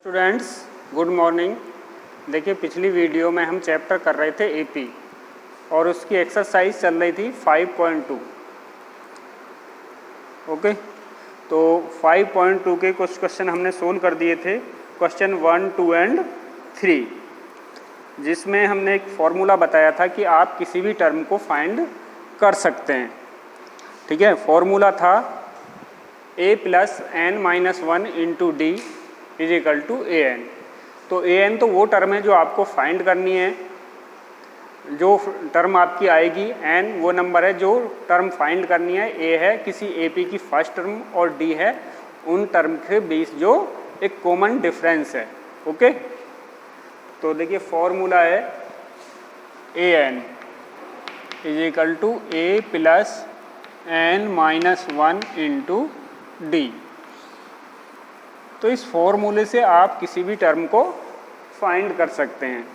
Students good morning. देखिए पिछली video में हम चैप्टर कर रहे थे एपी और उसकी एक्सरसाइज चल रही थी 5.2। ओके, तो 5.2 के कुछ क्वेश्चन हमने सोल्व कर दिए थे, क्वेश्चन 1, 2 एंड 3, जिसमें हमने एक फॉर्मूला बताया था कि आप किसी भी टर्म को फाइंड कर सकते हैं। ठीक है, फॉर्मूला था a plus N minus 1 into D is equal to A N. तो ए एन तो वो टर्म है जो आपको फाइंड करनी है, जो टर्म आपकी आएगी। एन वो नंबर है जो टर्म फाइंड करनी है। ए है किसी ए पी की फर्स्ट टर्म और डी है उन टर्म के बीच जो एक कॉमन डिफरेंस है। ओके, तो देखिए फॉर्मूला है A N is equal to A plus N minus 1 into D. तो इस फॉर्मूले से आप किसी भी टर्म को फाइंड कर सकते हैं।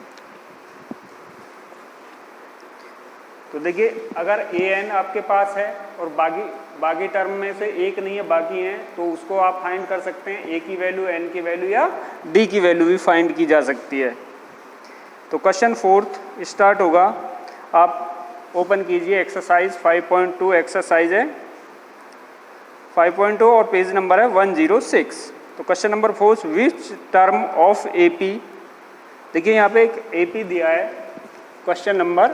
तो देखिए अगर ए एन आपके पास है और बाकी टर्म में से एक नहीं है, बाकी हैं, तो उसको आप फाइंड कर सकते हैं। ए की वैल्यू, एन की वैल्यू या डी की वैल्यू भी फाइंड की जा सकती है। तो क्वेश्चन 4 स्टार्ट होगा। आप ओपन कीजिए, एक्सरसाइज 5.2 एक्सरसाइज है 5.2 और पेज नंबर है 106। तो question number 4, which term of AP. देखिए यहाँ पे एक एपी दिया है। क्वेश्चन नंबर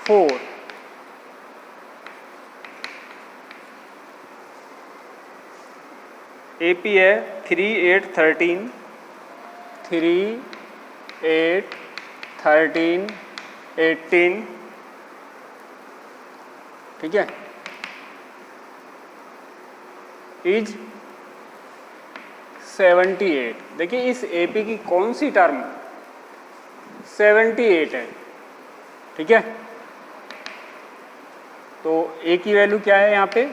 4, एपी है 3, 8, 13, 3, 8, 13, 18। ठीक है, इज 78। देखिए इस एपी की कौन सी टर्म 78 है। ठीक है, तो ए की वैल्यू क्या है यहाँ पे?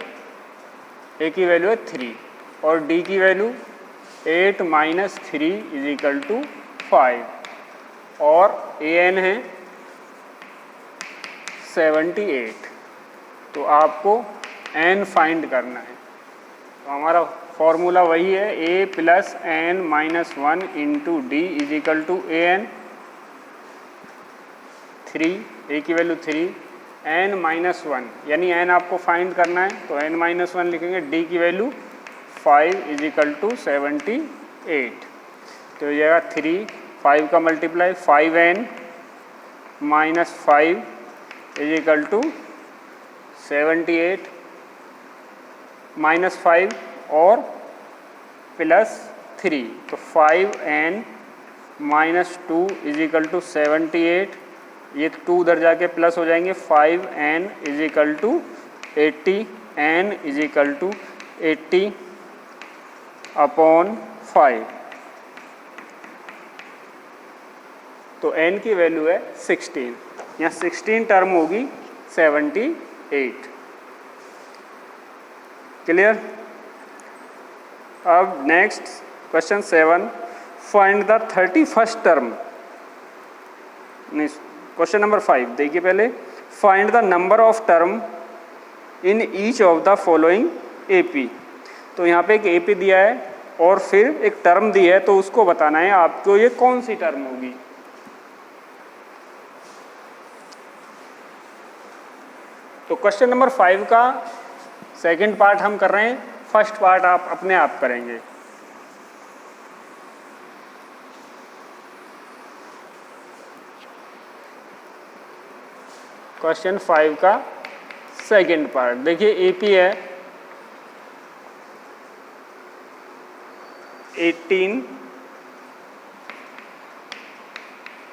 ए की वैल्यू है 3 और डी की value 8 minus 3 is equal to 5 और ए एन है 78। तो आपको एन फाइंड करना है। तो हमारा फॉर्मूला वही है, A plus N minus 1 into D is equal to A N. 3, A की वैल्यू 3, एन माइनस 1 यानी एन आपको फाइंड करना है, तो एन माइनस 1 लिखेंगे। डी की वैल्यू 5 इज इक्वल टू 78। तो ये 3, 5 का multiply 5n minus 5 is equal to 78 minus 5 और प्लस 3, तो 5n minus 2 is equal to 78। ये 2 उधर जाके प्लस हो जाएंगे। 5n is equal to 80, n is equal to 80 upon 5। तो n की वैल्यू है 16, यहाँ 16 टर्म होगी 78। क्लियर? अब next question 7, find the 31st term. Question number 5 देखिए पहले, find the number of term in each of the following AP. तो यहाँ पे एक एपी दिया है और फिर एक टर्म दी है, तो उसको बताना है आपको ये कौन सी टर्म होगी। तो क्वेश्चन नंबर 5 का सेकंड पार्ट हम कर रहे हैं, फर्स्ट पार्ट आप अपने आप करेंगे। क्वेश्चन 5 का सेकंड पार्ट देखिए, एपी है 18,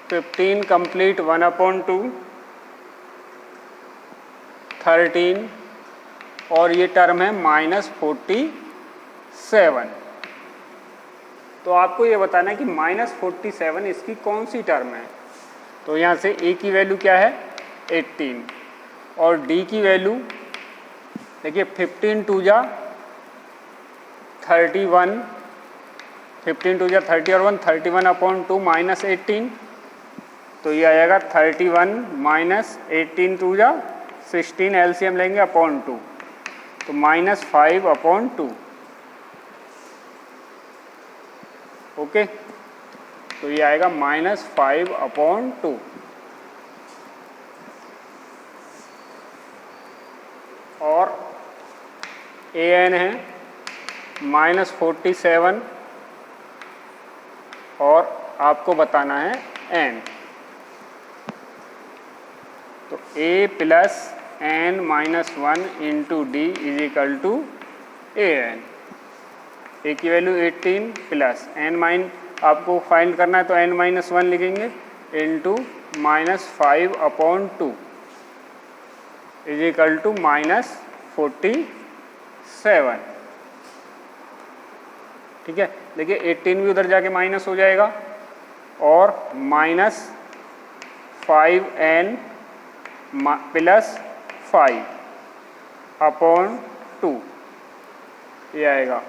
15 कंप्लीट 1/2, 13 और ये टर्म है -47। तो आपको ये बताना है कि -47 इसकी कौन सी टर्म है। तो यहाँ से ए की वैल्यू क्या है 18 और डी की वैल्यू देखिए 15 2 जा 31, 15 2 जा 30 और 1 31/2 माइनस 18। तो ये आएगा 31 माइनस 18 2 जा 16, एलसीएम लेंगे अपॉन 2, तो -5/2। ओके, तो ये आएगा -5/2। और an है -47 और आपको बताना है n। तो a plus n-1 into D is equal to an। a की वैल्यू 18 प्लस n आपको फाइंड करना है तो n-1 लिखेंगे इंटू -5/2 इज इक्वल टू -47। ठीक है, देखिए 18 भी उधर जाके माइनस हो जाएगा और -5n प्लस 5/2 ये आएगा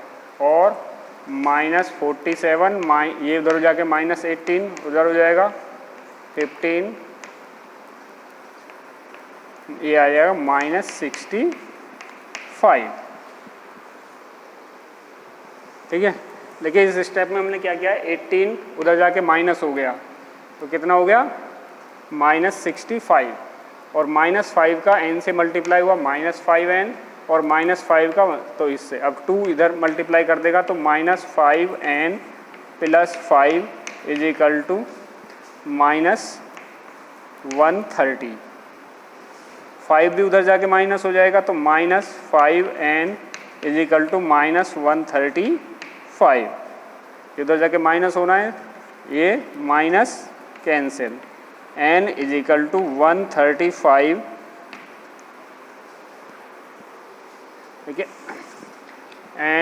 और -47 ये उधर जाके -18 उधर हो जाएगा 15 ये आ जाएगा -65। ठीक है, देखिए इस स्टेप में हमने क्या किया है 18 उधर जाके माइनस हो गया तो कितना हो गया -65 और -5 का n से मल्टीप्लाई हुआ -5n और -5 का तो इससे अब 2 इधर मल्टीप्लाई कर देगा तो -5n plus 5 is equal to -130। 5 भी उधर जाके माइनस हो जाएगा तो -5n इज इक्वल टू -135। इधर जाके माइनस होना है, ये minus cancel, n is equal to 135। ठीक है,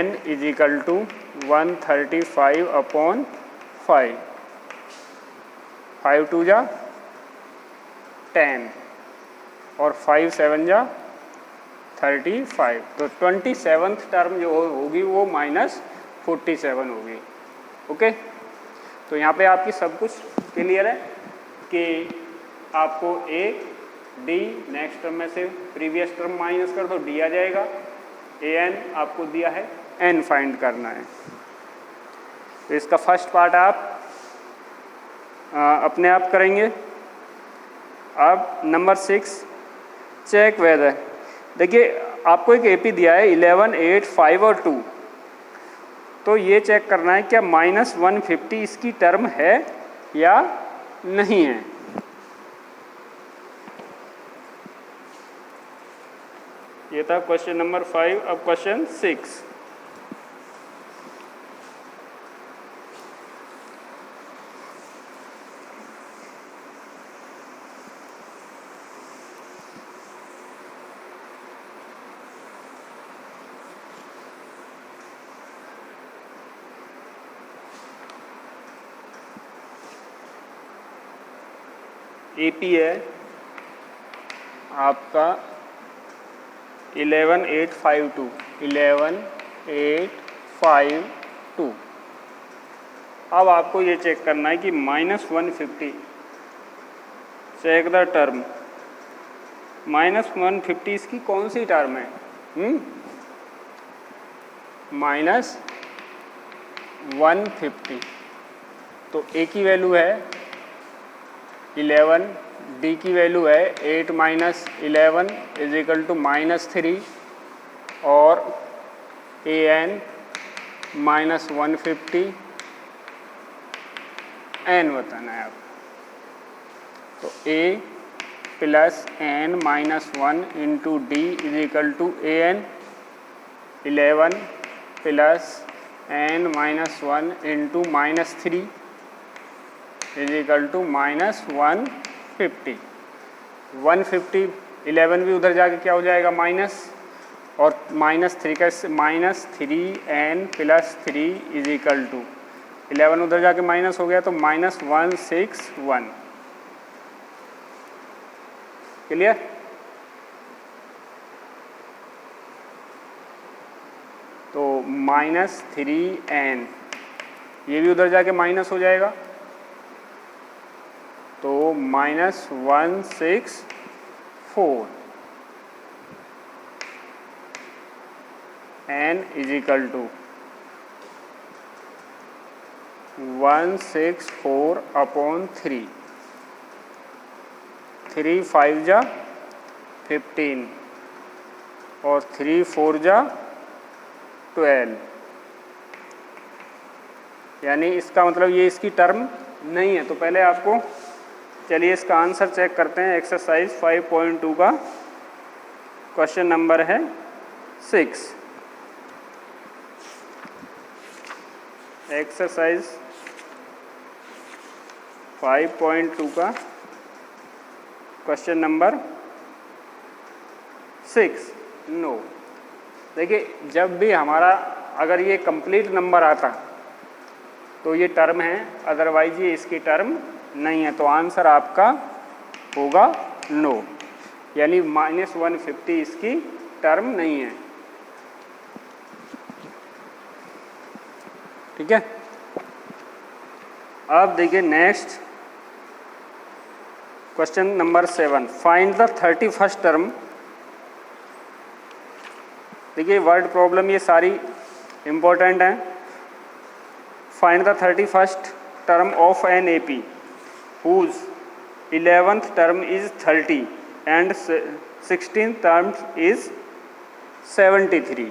n इज इक्वल टू 135/5। 5 2 जा 10 और 5 7 जा 35। तो 27th टर्म जो होगी वो -47 होगी। ओके, तो यहाँ पे आपकी सब कुछ क्लियर है कि आपको a d नेक्स्ट टर्म में से प्रीवियस टर्म माइनस कर दो d आ जाएगा, an आपको दिया है n फाइंड करना है। तो इसका फर्स्ट पार्ट आप अपने आप करेंगे। अब नंबर 6 चेक वेदर, देखिए आपको एक एपी दिया है 11, 8, 5 और 2, तो ये चेक करना है क्या -150 इसकी टर्म है या नहीं है। ये था क्वेश्चन नंबर 5। अब क्वेश्चन 6, एपी है आपका 11852 11852। अब आपको ये चेक करना है कि -150 चेक द टर्म, -150 इसकी कौन सी टर्म है? -150 तो a की वैल्यू है 11, d की वैल्यू है 8 - 11 इज इक्वल टू -3 और an -150 n बताना है आप। तो a plus n-1 into D is equal to an 11 plus n-1 into -3 is equal to -150। 150 11 भी उधर जाके क्या हो जाएगा माइनस, और -3 का -3n plus 3 is equal to 11 उधर जाके माइनस हो गया तो -161। क्लियर? तो -3n ये भी उधर जाके माइनस हो जाएगा तो -164 n इज इक्वल टू 164/3, 3 5 जा 15 और 3 4 जा 12, यानी इसका मतलब ये इसकी टर्म नहीं है। तो पहले आपको चलिए इसका आंसर चेक करते हैं। एक्सरसाइज 5.2 का क्वेश्चन नंबर है 6। एक्सरसाइज 5.2 का क्वेश्चन नंबर 6। नो, देखिए जब भी हमारा अगर ये कंप्लीट नंबर आता तो ये टर्म है, अदरवाइज ये इसकी टर्म नहीं है। तो आंसर आपका होगा नो, यानी -150 इसकी टर्म नहीं है। ठीक है, अब देखिए next question number 7। Find the 31st term. देखिए वर्ड प्रॉब्लम ये सारी इम्पोर्टेंट हैं। Find the 31st term of an AP whose 11th term is 30 and 16th term is 73।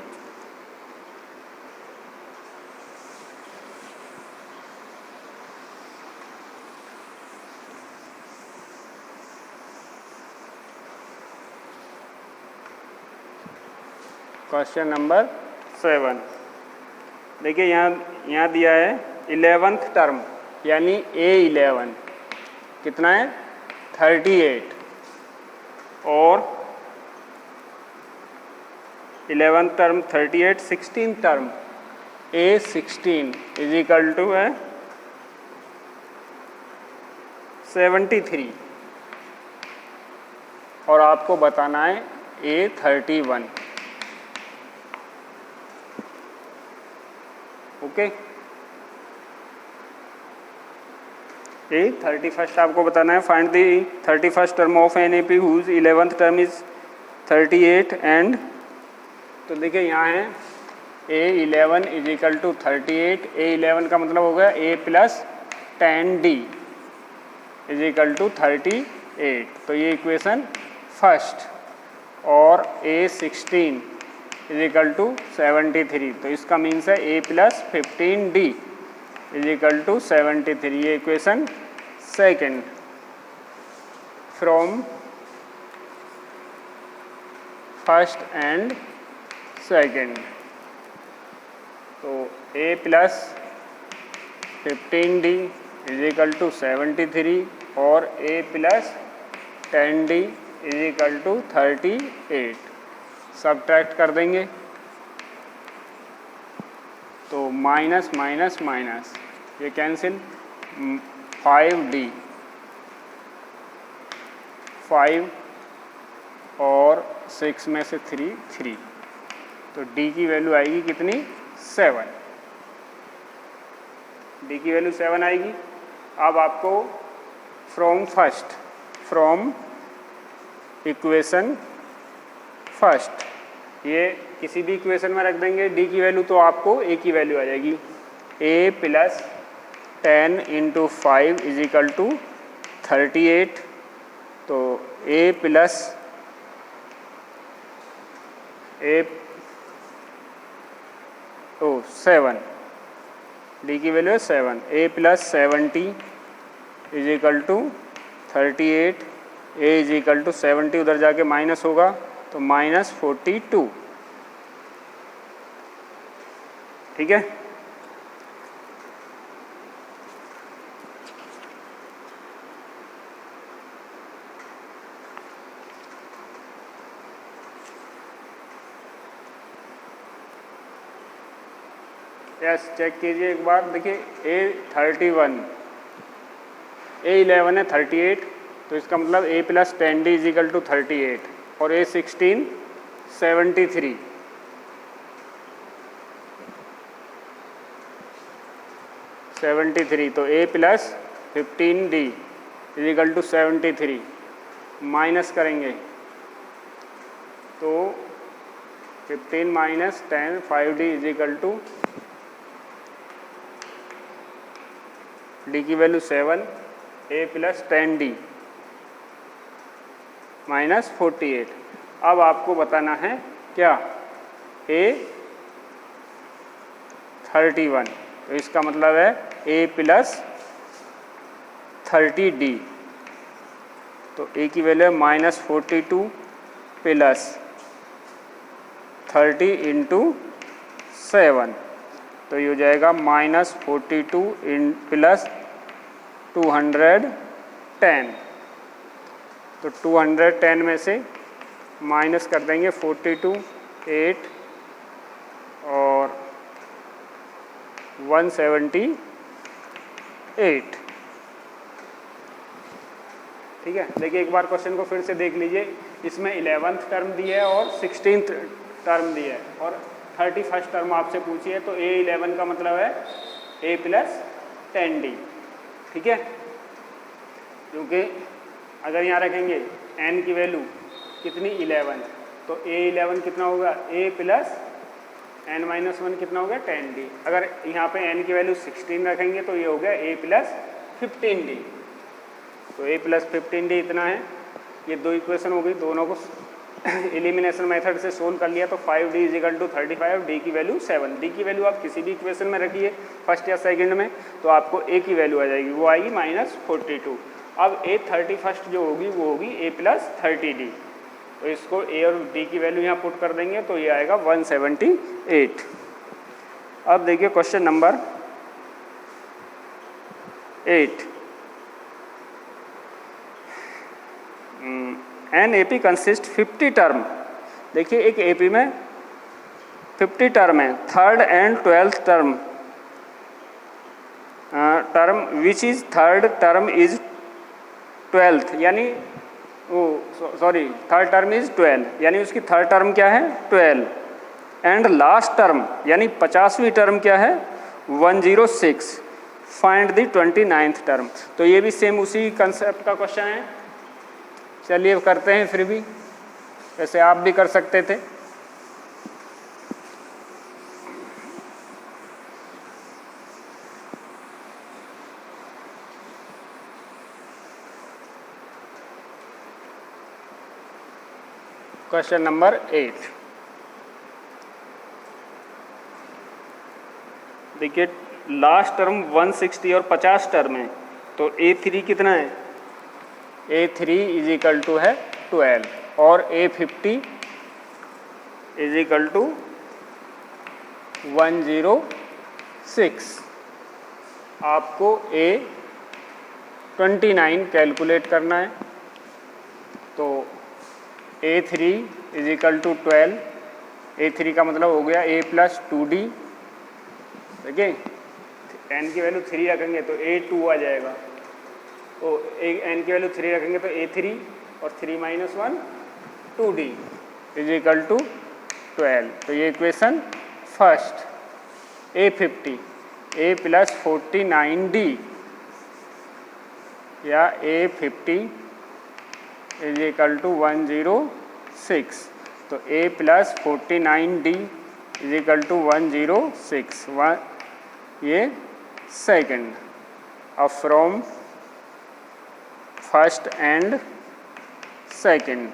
Question number 7, देखिए यहाँ दिया है 11th टर्म यानी A11 कितना है 38 और 11th term 38, 16th term A16 is equal to है 73 और आपको बताना है A31। ओके, A31st आपको बताना है। Find the 31st term of an AP whose 11th term is 38 and, तो देखिए यहाँ है A11 is equal to 38। A11 का मतलब हो गया A plus 10D is equal to 38, तो ये इक्वेशन फर्स्ट। और A16 इज इक्वल टू 73, तो इसका मीन्स है A plus 15D is equal to 73, ये equation second. From first and second, तो A plus 15D is equal to 73 और A plus 10D is equal to 38। Subtract कर देंगे तो माइनस माइनस माइनस ये कैंसिल, 5D 5 और 6 में से 3, तो D की वैल्यू आएगी कितनी 7। D की वैल्यू 7 आएगी। अब आपको फ्रॉम इक्वेशन फर्स्ट, ये किसी भी इक्वेशन में रख देंगे D की वैल्यू, तो आपको A की वैल्यू आ जाएगी A plus 10 into 5 is equal to 38, तो A प्लस 7, D की वैल्यू है 7। A plus 70 is equal to 38, A is equal to 70 उधर जाके माइनस होगा तो -42। ठीक है, यस चेक कीजिए एक बार। देखिए A11 है 38, तो इसका मतलब A plus 10D is equal to 38 और A16 73। तो A plus 15D is equal to 73, minus करेंगे तो 15 minus 10 5D is equal to D की value 7, A plus 10d minus 48। अब आपको बताना है क्या, ए 31, तो इसका मतलब है ए प्लस 30d, तो ए की वैल्यू है माइनस 42 प्लस 30 इंटू 7, तो ये हो जाएगा माइनस 42 इन प्लस 210, तो 210 में से माइनस कर देंगे 42, 8 और 178। ठीक है, देखिए एक बार क्वेश्चन को फिर से देख लीजिए। इसमें 11th टर्म दी है और 16th टर्म दी है और 31st टर्म आपसे पूछी है, तो A11 का मतलब है A प्लस 10d। ठीक है, क्योंकि अगर यहाँ रखेंगे n की वैल्यू कितनी 11, तो A11 कितना होगा A प्लस n-1 कितना हो गया 10d। अगर यहाँ पे n की वैल्यू 16 रखेंगे तो ये हो गया A प्लस 15d, तो A प्लस 15d इतना है। ये दो इक्वेशन हो गई, दोनों को एलिमिनेशन मेथड से सोल्व कर लिया, तो 5d इजिकल टू 35, d की वैल्यू 7। d की वैल्यू आप किसी भी इक्वेशन में रखिए फर्स्ट या सेकंड में, तो आपको a की वैल्यू आ जाएगी, वो आएगी माइनस 42। अब a 31st जो होगी वो होगी a प्लस 30d, तो इसको a और d की वैल्यू यहाँ पुट कर देंगे तो ये आएगा 178। अब देखिए question number 8, an A P consist 50 term. देखिए एक ए पी में 50 टर्म है, third and 12th term, term which is third term is 12th, यानी वो सॉरी थर्ड टर्म इज 12, यानी उसकी थर्ड टर्म क्या है 12, एंड लास्ट टर्म यानी 50वीं टर्म क्या है 106, फाइंड द 29th टर्म। तो ये भी सेम उसी कंसेप्ट का क्वेश्चन है, चलिए करते हैं फिर भी, वैसे आप भी कर सकते थे। क्वेश्चन नंबर 8, देखिए लास्ट टर्म 160 और 50 टर्म है, तो A3 कितना है, A3 इज इक्वल टू है 12 और A50 इज इक्वल टू 106। आपको A29 कैलकुलेट करना है, तो A3 is equal to 12, A3 का मतलब हो गया A प्लस 2d, देखिए n की वैल्यू 3 रखेंगे तो A2 आ जाएगा, तो n की वैल्यू 3 रखेंगे तो A3 और 3 minus 1 2d is equal to 12, तो ये equation first. A50 A plus 49d या A50 इज इक्वल टू 106, तो A plus 49d is equal to 106, ये सेकंड। अब फ्रॉम फर्स्ट एंड सेकंड,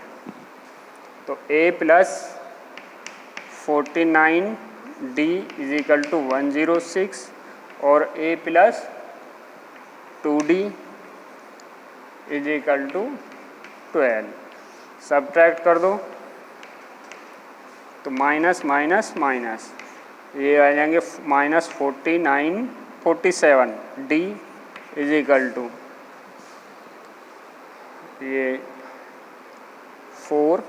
तो A plus 49d is equal to 106 और A plus 2d is equal to 12, subtract कर दो तो minus minus minus, ये आ जाएंगे minus 47 d is equal to ये 4,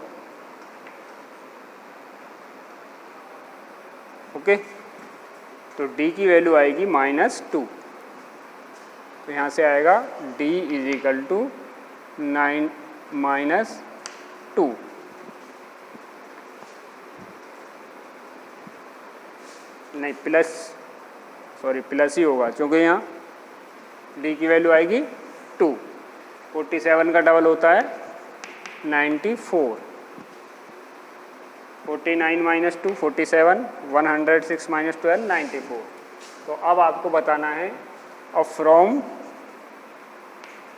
ओके, तो d की वैल्यू आएगी -2, तो यहाँ से आएगा d इज इक्वल टू 9 -2। नहीं प्लस, सॉरी प्लस ही होगा क्योंकि यहाँ d की वैल्यू आएगी 2, 47 का डबल होता है 94, 49 माइनस 2 47, 106 माइनस 12 94। तो अब आपको बताना है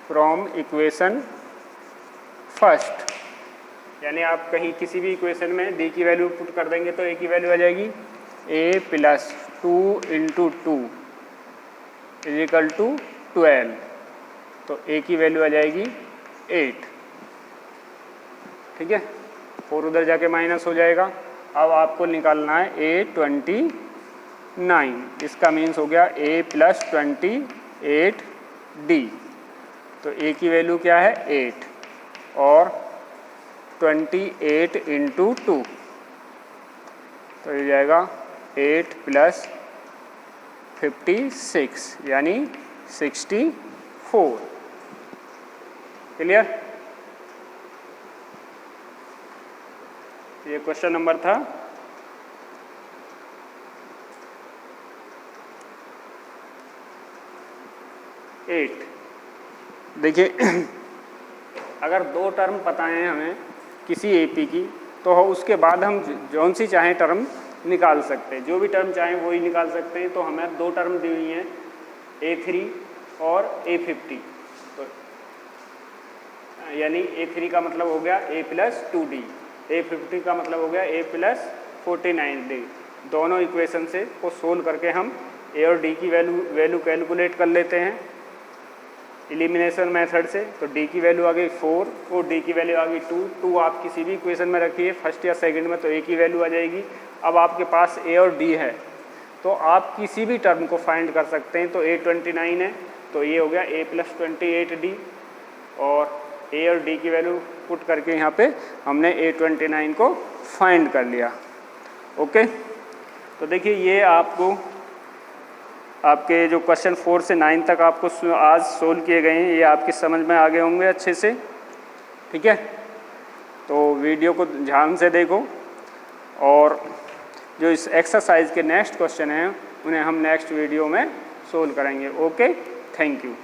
फ्रॉम इक्वेशन फर्स्ट, यानी आप कहीं किसी भी इक्वेशन में डी की वैल्यू पुट कर देंगे तो ए की वैल्यू आ जाएगी ए प्लस 2 इंटू 2 इजिकल टू 12, तो ए की वैल्यू आ जाएगी 8। ठीक है, 4 उधर जाके माइनस हो जाएगा। अब आपको निकालना है A29, इसका मीन्स हो गया A प्लस 28D, तो A की वैल्यू क्या है 8 और 28 इंटू 2, तो ये जाएगा 8 प्लस 56 यानी 64। क्लियर? ये क्वेश्चन नंबर था 8। देखिए अगर 2 टर्म पता है हमें किसी एपी की, तो उसके बाद हम जौन सी चाहें टर्म निकाल सकते हैं, जो भी टर्म चाहें वही निकाल सकते हैं। तो हमें 2 टर्म दी हुई हैं A3 और A50, तो यानी A3 का मतलब हो गया A प्लस 2D, A50 का मतलब हो गया A प्लस 49D। दोनों इक्वेशन से को सोल्व करके हम A और D की वैल्यू कैलकुलेट कर लेते हैं एलिमिनेशन मेथड से। तो D की वैल्यू आ गई 4 और D की वैल्यू आ गई 2 आप किसी भी इक्वेशन में रखिए फर्स्ट या सेकंड में, तो A की वैल्यू आ जाएगी। अब आपके पास A और D है, तो आप किसी भी टर्म को फाइंड कर सकते हैं। तो A29 है, तो ये हो गया A प्लस 28D, और A और D की वैल्यू पुट करके यहाँ पे हमने A29 को फाइंड कर लिया। ओके, तो देखिए ये आपको आपके जो क्वेश्चन 4 से 9 तक आपको आज सोल्व किए गए हैं, ये आपकी समझ में आ गए होंगे अच्छे से। ठीक है, तो वीडियो को ध्यान से देखो, और जो इस एक्सरसाइज के नेक्स्ट क्वेश्चन हैं उन्हें हम नेक्स्ट वीडियो में सोल्व करेंगे। Okay, thank you.